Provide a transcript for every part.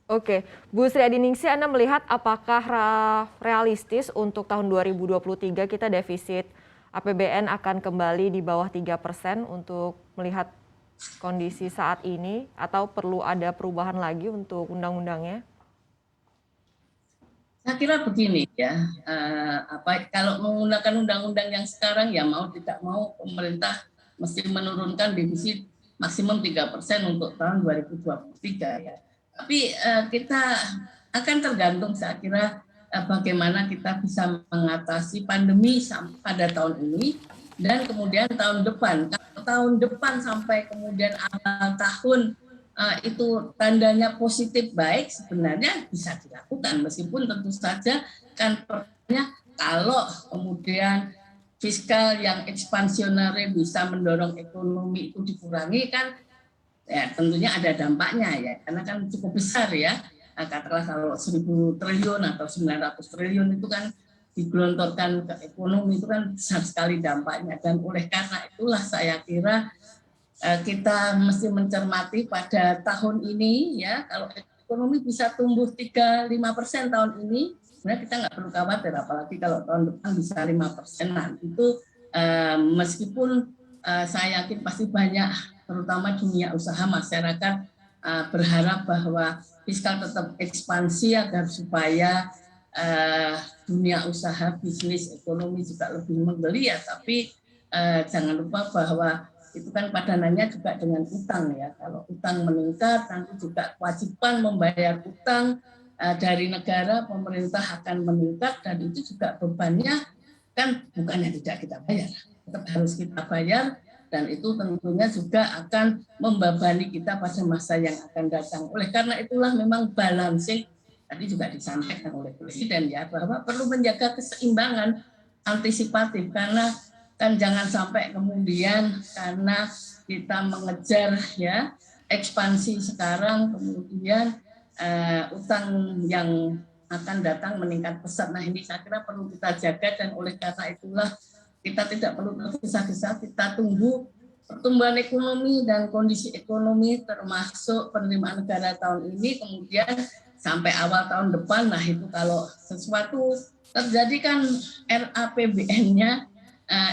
Oke, Bu Sri Adiningsih, Anda melihat apakah realistis untuk tahun 2023 kita defisit APBN akan kembali di bawah 3% untuk melihat kondisi saat ini atau perlu ada perubahan lagi untuk undang-undangnya? Saya kira begini ya, kalau menggunakan undang-undang yang sekarang ya mau tidak mau pemerintah mesti menurunkan defisit maksimum 3% untuk tahun 2023 ya. Tapi kita akan tergantung saya kira bagaimana kita bisa mengatasi pandemi pada tahun ini dan kemudian tahun depan. Kalau tahun depan sampai kemudian awal tahun itu tandanya positif baik, sebenarnya bisa dilakukan meskipun tentu saja kan pertanyaannya kalau kemudian fiskal yang ekspansioner bisa mendorong ekonomi itu dikurangi kan ya tentunya ada dampaknya ya karena kan cukup besar ya. Katakanlah kalau 1.000 triliun atau 900 triliun itu kan digelontorkan ke ekonomi itu kan besar sekali dampaknya dan oleh karena itulah saya kira kita mesti mencermati pada tahun ini ya kalau ekonomi bisa tumbuh 3-5% tahun ini sebenarnya kita nggak perlu khawatir apalagi kalau tahun depan bisa 5%. Itu meskipun saya yakin pasti banyak terutama dunia usaha masyarakat berharap bahwa fiskal tetap ekspansi agar supaya dunia usaha bisnis ekonomi juga lebih menggeliat tapi jangan lupa bahwa itu kan padanannya juga dengan utang ya. Kalau utang meningkat, nanti juga kewajiban membayar utang dari negara, pemerintah akan meningkat dan itu juga bebannya kan bukannya tidak kita bayar, tetap harus kita bayar dan itu tentunya juga akan membebani kita pada masa yang akan datang. Oleh karena itulah memang balancing tadi juga disampaikan oleh Presiden ya bahwa perlu menjaga keseimbangan antisipatif karena kan jangan sampai kemudian karena kita mengejar ya ekspansi sekarang kemudian utang yang akan datang meningkat pesat. Nah ini saya kira perlu kita jaga dan oleh karena itulah kita tidak perlu tergesa-gesa, kita tunggu pertumbuhan ekonomi dan kondisi ekonomi termasuk penerimaan negara tahun ini kemudian sampai awal tahun depan. Nah itu kalau sesuatu terjadi kan RAPBN-nya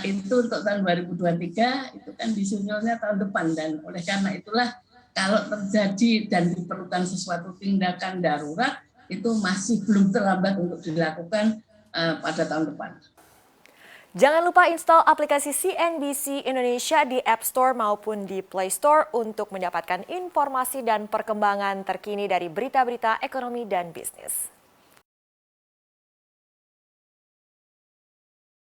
itu untuk tahun 2023 itu kan disusulnya tahun depan dan oleh karena itulah kalau terjadi dan diperlukan sesuatu tindakan darurat itu masih belum terlambat untuk dilakukan pada tahun depan. Jangan lupa install aplikasi CNBC Indonesia di App Store maupun di Play Store untuk mendapatkan informasi dan perkembangan terkini dari berita-berita ekonomi dan bisnis.